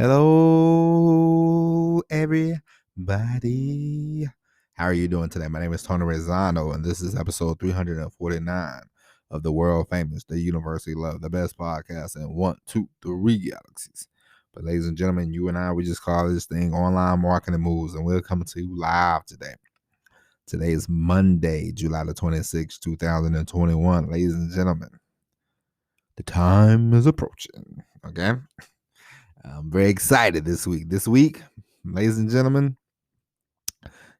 Hello, everybody. How are you doing today? My name is Tony Rezano, and this is episode 349 of the world famous, the University Love, the best podcast in 1, 2, 3 galaxies. But, ladies and gentlemen, you and I, we just call this thing online marketing moves, and we're coming to you live today. Today is Monday, July the 26th, 2021. Ladies and gentlemen, the time is approaching. Okay. I'm very excited this week. This week, ladies and gentlemen,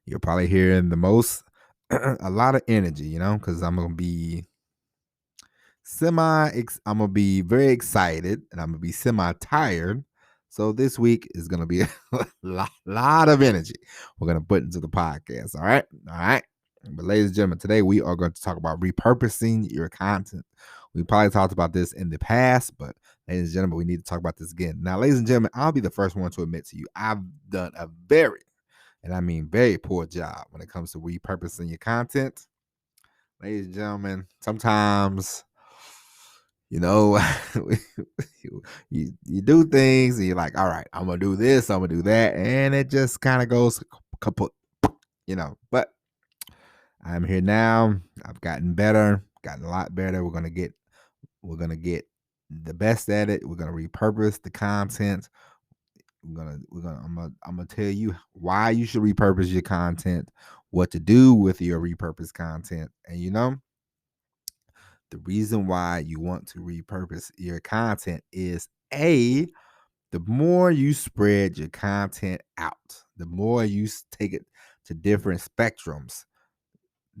you're probably hearing the most, a lot of energy, because I'm gonna be I'm gonna be very excited, and I'm gonna be semi-tired. So this week is gonna be a lot of energy we're gonna put into the podcast. All right, all right. But ladies and gentlemen, today we are going to talk about repurposing your content. We probably talked about this in the past, but ladies and gentlemen, we need to talk about this again. Now, ladies and gentlemen, I'll be the first one to admit to you, I've done a very, and I mean very poor job when it comes to repurposing your content. Ladies and gentlemen, sometimes, you, you do things and you're like, all right, I'm going to do this, I'm going to do that. And it just kind of goes kaput, but I'm here now. I've gotten better, gotten a lot better. We're gonna get the best at it. We're gonna repurpose the content. I'm gonna tell you why you should repurpose your content, what to do with your repurposed content, and the reason why you want to repurpose your content is the more you spread your content out, the more you take it to different spectrums,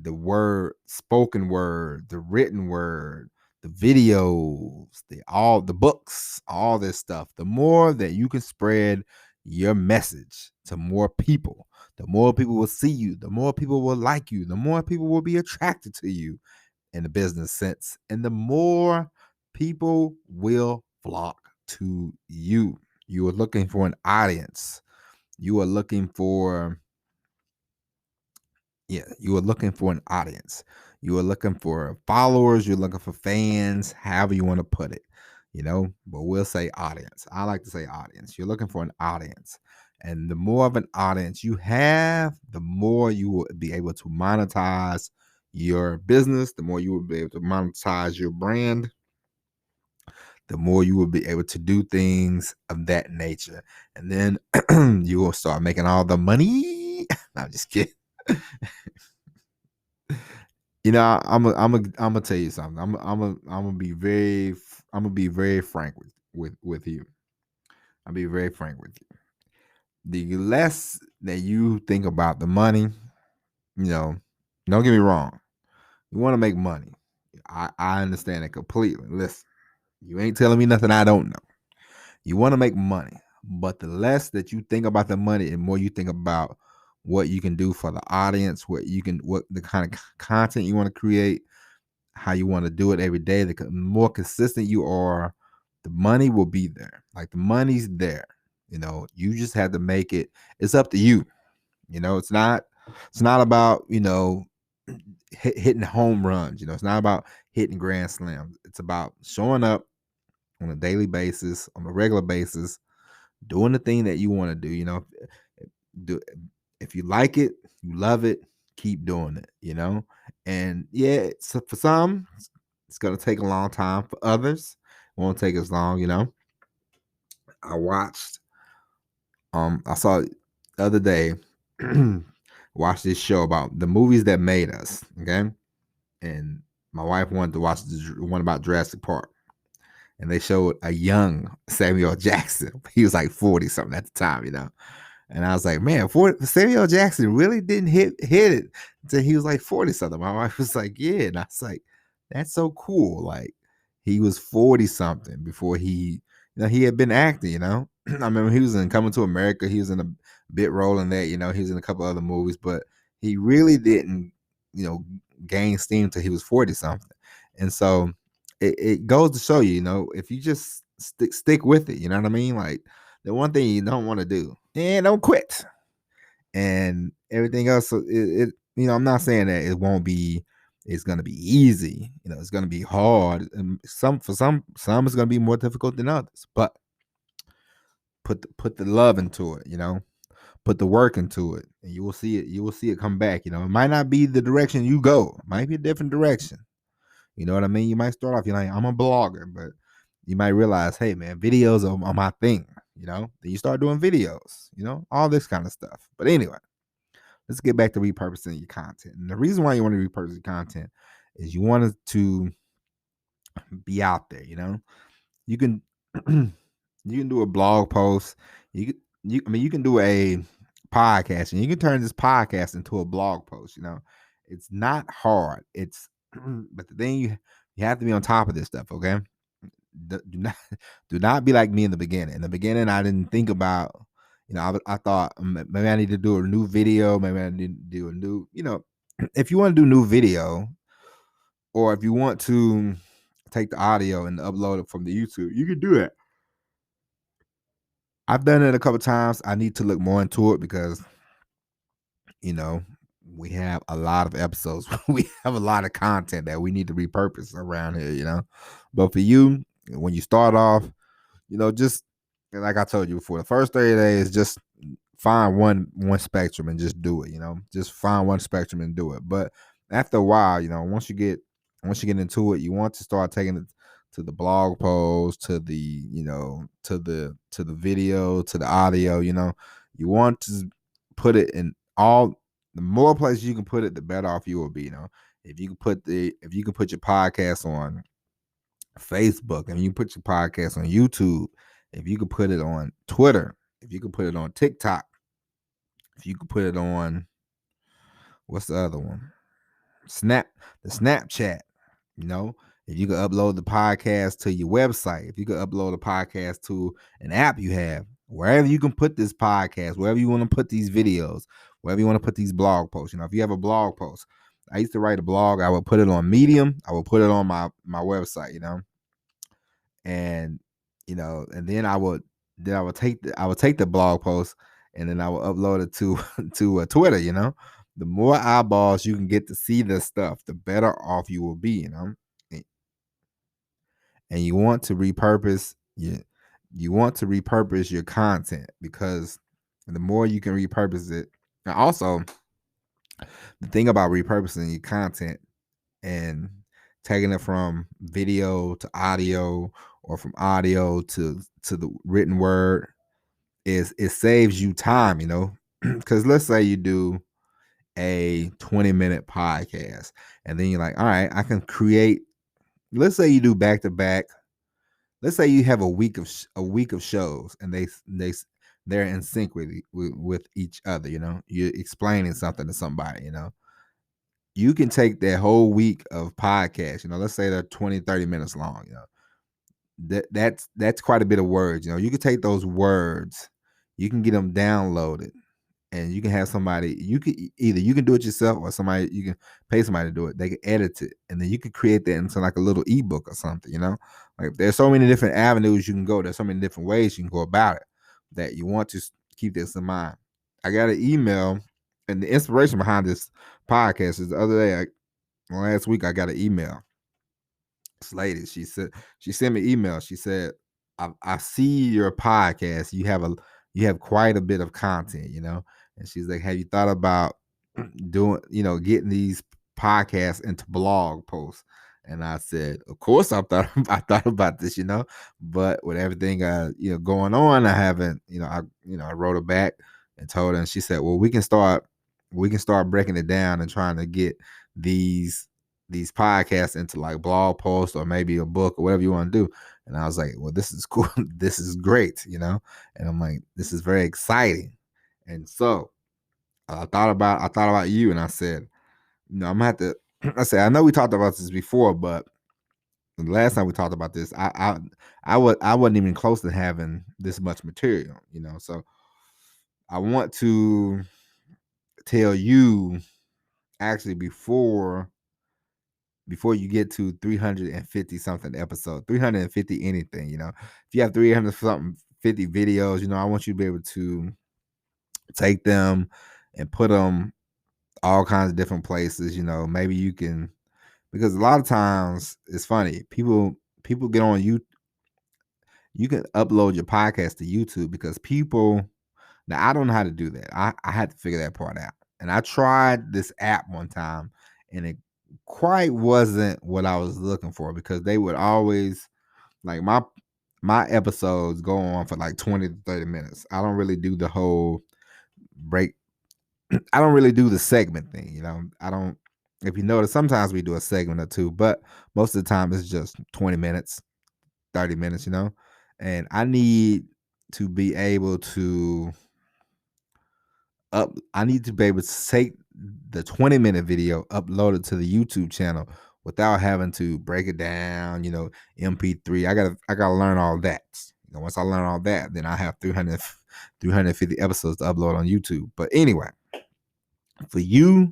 the spoken word, the written word, the videos, all the books, all this stuff. The more that you can spread your message to more people, the more people will see you, the more people will like you, the more people will be attracted to you in the business sense, and the more people will flock to you. You are looking for an audience. You are looking for you are looking for an audience. You are looking for followers. You're looking for fans, however you want to put it, but we'll say audience. I like to say audience. You're looking for an audience. And the more of an audience you have, the more you will be able to monetize your business, the more you will be able to monetize your brand, the more you will be able to do things of that nature. And then you will start making all the money. No, I'm just kidding. I'm gonna tell you something. I'm gonna be very frank with you. I'll be very frank with you. The less that you think about the money, don't get me wrong. You want to make money. I understand it completely. Listen, you ain't telling me nothing I don't know. You want to make money, but the less that you think about the money and more you think about what you can do for the audience, what the kind of content you want to create, how you want to do it every day, the more consistent you are, the money will be there. Like, the money's there. You just have to make it. It's up to you. It's not about, hitting home runs. It's not about hitting grand slams. It's about showing up on a daily basis, on a regular basis, doing the thing that you want to do. Do if you like it, you love it, keep doing it. And yeah, so for some, it's gonna take a long time. For others, it won't take as long. I watched. I saw the other day. Watched this show about the movies that made us. Okay, and my wife wanted to watch the one about Jurassic Park, and they showed a young Samuel Jackson. He was like 40 something at the time. And I was like, man, Samuel Jackson really didn't hit it until he was like 40 something. My wife was like, yeah. And I was like, that's so cool. Like, he was 40 something before he had been acting. I remember he was in Coming to America. He was in a bit role in that. He was in a couple other movies, but he really didn't, gain steam until he was 40 something. And so it goes to show you, if you just stick with it, you know what I mean? Like, the one thing you don't want to do, and don't quit. And everything else, I'm not saying that it's going to be easy. It's going to be hard. And some it's going to be more difficult than others. But put the love into it, put the work into it, and you will see it. You will see it come back. It might not be the direction you go. It might be a different direction. You know what I mean? You might start off, you're like, I'm a blogger, but you might realize, hey man, videos are my thing. Then you start doing videos. All this kind of stuff. But anyway, let's get back to repurposing your content. And the reason why you want to repurpose your content is you want it to be out there. You can you can do a blog post. You can do a podcast, and you can turn this podcast into a blog post. It's not hard. It's but the thing you have to be on top of this stuff. Okay, do not do not be like me in the beginning. In the beginning, I didn't think about. I thought maybe I need to do a new video. Maybe I need to do a new. If you want to do new video, or if you want to take the audio and upload it from the YouTube, you can do it. I've done it a couple times. I need to look more into it because, we have a lot of episodes. We have a lot of content that we need to repurpose around here. But for you, when you start off, just like I told you before, the first 30 days, just find one spectrum and just do it. Just find one spectrum and do it. But after a while, once you get into it, you want to start taking it to the blog post, to the to the video, to the audio. You want to put it in all. The more places you can put it, the better off you will be. If you can put your podcast on Facebook, and you put your podcast on YouTube, if you could put it on Twitter, if you could put it on TikTok, if you could put it on, what's the other one? The Snapchat, if you could upload the podcast to your website, if you could upload a podcast to an app you have, wherever you can put this podcast, wherever you want to put these videos, wherever you want to put these blog posts. If you have a blog post, I used to write a blog, I would put it on Medium, I would put it on my website, and and then I would take the blog post, and then I would upload it to Twitter. The more eyeballs you can get to see this stuff, the better off you will be. And you want to repurpose your content, because the more you can repurpose it. And also, the thing about repurposing your content and taking it from video to audio, or from audio to the written word, is it saves you time, because let's say you do a 20-minute podcast, and then you're like, all right, I can create, let's say you do back to back, let's say you have a week of shows, and they're in sync with each other. You're explaining something to somebody. You can take that whole week of podcasts, let's say they're 20-30 minutes long. That's quite a bit of words. You can take those words, you can get them downloaded, and you can have somebody, you can do it yourself, or somebody, you can pay somebody to do it. They can edit it, and then you can create that into like a little ebook or something. Like, there's so many different avenues you can go. There's so many different ways you can go about it, that you want to keep this in mind. I got an email, and the inspiration behind this podcast is the other day, last week, I got an email. This lady, she sent me an email. She said, I see your podcast. You have quite a bit of content, and she's like, have you thought about doing, getting these podcasts into blog posts? And I said, of course I thought about this, but with everything going on, I haven't, I wrote her back and told her, and she said, well, we can start breaking it down and trying to get these podcasts into like blog posts, or maybe a book, or whatever you want to do. And I was like, well, this is cool. This is great, and I'm like, this is very exciting. And so I thought about you, and I said, I'm gonna have to, I said, I know we talked about this before, but the last time we talked about this, I wasn't even close to having this much material, so I want to tell you, actually, before you get to 350 something episode, 350 anything, if you have 300 something 50 videos, I want you to be able to take them and put them all kinds of different places. Maybe you can, because a lot of times it's funny, people get on you can upload your podcast to YouTube because people. Now I don't know how to do that. I had to figure that part out. And I tried this app one time, and it quite wasn't what I was looking for because they would always like my episodes go on for like 20 to 30 minutes. I don't really do the whole break. I don't really do the segment thing, you know. I don't if you notice, sometimes we do a segment or two, but most of the time it's just 20 minutes, 30 minutes, you know. And I need to be able to I need to be able to take the 20-minute video, upload it to the YouTube channel without having to break it down, you know, MP3. I gotta learn all that. You know, once I learn all that, then I have 350 episodes to upload on YouTube. But anyway, for you,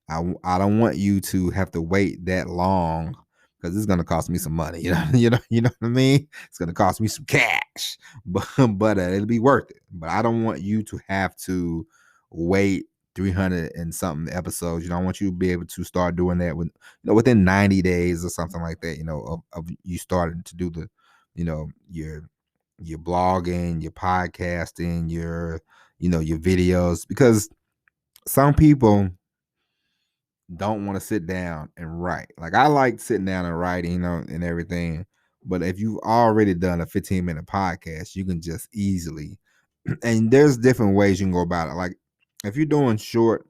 I don't want you to have to wait that long because it's gonna cost me some money. You know, you know what I mean. It's gonna cost me some cash, but it'll be worth it. But I don't want you to have to wait 300 and something episodes. You know, I want you to be able to start doing that within 90 days or something like that. You know, of you starting to do the, you know, your blogging, your podcasting, your videos because some people don't want to sit down and write. Like I like sitting down and writing, you know, and everything. But if you've already done a 15-minute podcast, you can just easily and there's different ways you can go about it. Like if you're doing short,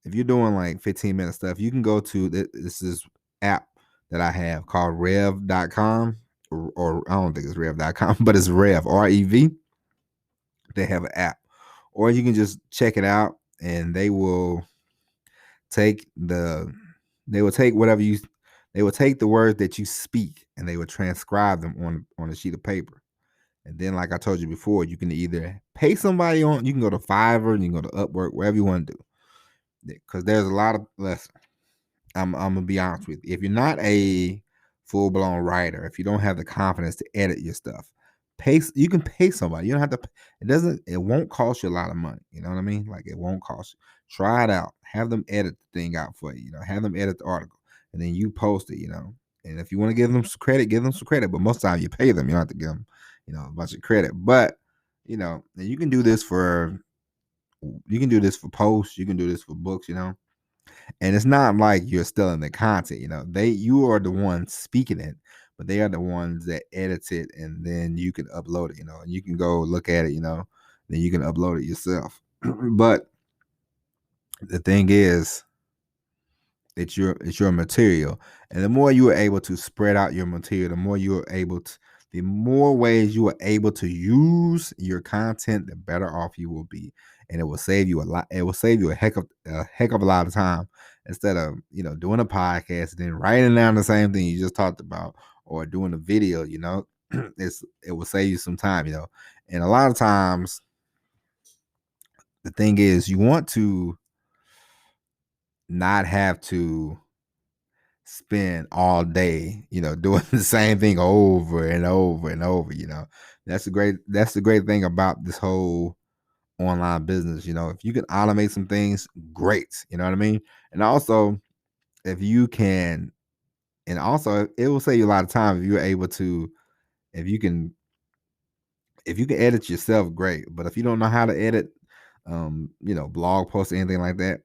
if you're doing like 15-minute stuff, you can go to this app that I have called rev.com or I don't think it's rev.com, but it's Rev, REV. They have an app. Or you can just check it out and they will take the they will take whatever you they will take the words that you speak and they will transcribe them on a sheet of paper. And then, like I told you before, you can either pay somebody on, you can go to Fiverr, you can go to Upwork, wherever you want to do. Because there's a lot of lessons. I'm gonna be honest with you. If you're not a full blown writer, if you don't have the confidence to edit your stuff, you can pay somebody. You don't have to. It won't cost you a lot of money. You know what I mean? Like it won't cost you. Try it out. Have them edit the thing out for you. You know, have them edit the article, and then you post it. You know, and if you want to give them some credit, give them some credit. But most of the time, you pay them. You don't have to give them, a bunch of credit. But and you can do this for posts. You can do this for books. And it's not like you're stealing the content, you are the ones speaking it, but they are the ones that edit it and then you can upload it, and you can go look at it, then you can upload it yourself. But the thing is, it's your material. And the more you are able to spread out your material, the more ways you are able to use your content, the better off you will be. And it will save you a lot. It will save you a heck of a lot of time instead of, doing a podcast and then writing down the same thing you just talked about or doing a video, it will save you some time, And a lot of times the thing is you want to not have to spend all day, doing the same thing over and over and over. That's the great thing about this whole online business. If you can automate some things, great. You know what I mean? And also, if you can, and also it will save you a lot of time if you're able to, if you can edit yourself, great. But if you don't know how to edit, blog posts or anything like that,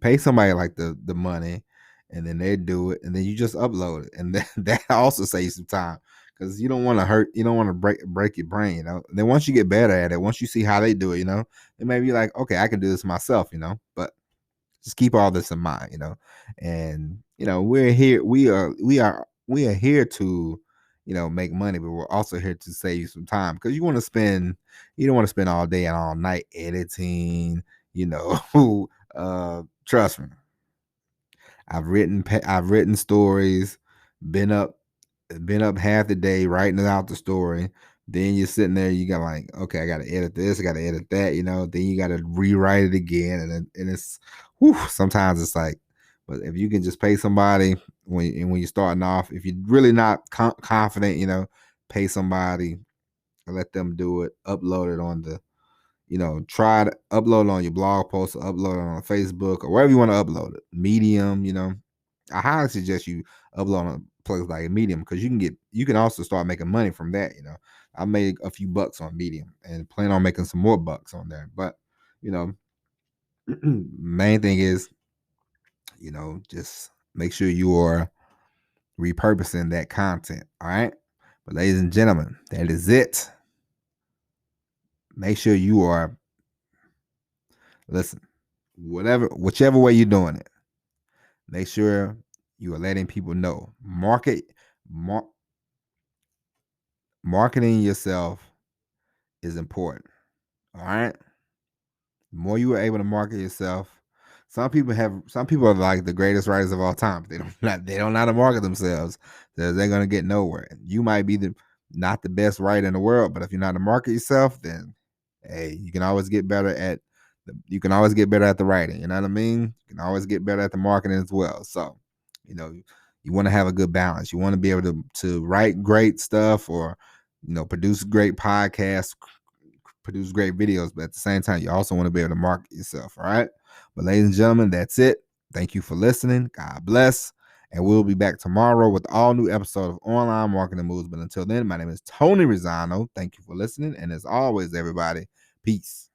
pay somebody like the money, and then they do it, and then you just upload it, and that also saves some time because you don't want to break your brain, And then once you get better at it, once you see how they do it, it may be like, okay, I can do this myself, But just keep all this in mind, And we are here to make money, but we're also here to save you some time because you don't want to spend all day and all night editing, trust me. I've written stories, been up half the day writing out the story. Then you're sitting there, you got like, okay, I gotta edit this, I gotta edit that, then you gotta rewrite it again. And it's sometimes it's like, but if you can just pay somebody when you're starting off, if you're really not confident, pay somebody and let them do it, upload it on the, try to upload it on your blog post or upload it on Facebook or wherever you want to upload it. Medium, I highly suggest you upload on places like Medium, because you can also start making money from that. I made a few bucks on Medium and plan on making some more bucks on there. But main thing is, just make sure you are repurposing that content. All right. But ladies and gentlemen, that is it. Make sure you are, listen, whichever way you're doing it, make sure you are letting people know. Marketing yourself is important. All right. The more you are able to market yourself, some people are like the greatest writers of all time. They don't know how to market themselves. They're gonna get nowhere. You might be not the best writer in the world, but if you're not to market yourself, then hey, you can always get better at the writing. You know what I mean? You can always get better at the marketing as well. So, you want to have a good balance. You want to be able to write great stuff, or produce great podcasts, produce great videos, but at the same time, you also want to be able to market yourself. All right. But ladies and gentlemen, that's it. Thank you for listening. God bless. And we'll be back tomorrow with all new episode of Online Marketing Moves. But until then, my name is Tony Rizzano. Thank you for listening. And as always, everybody, peace.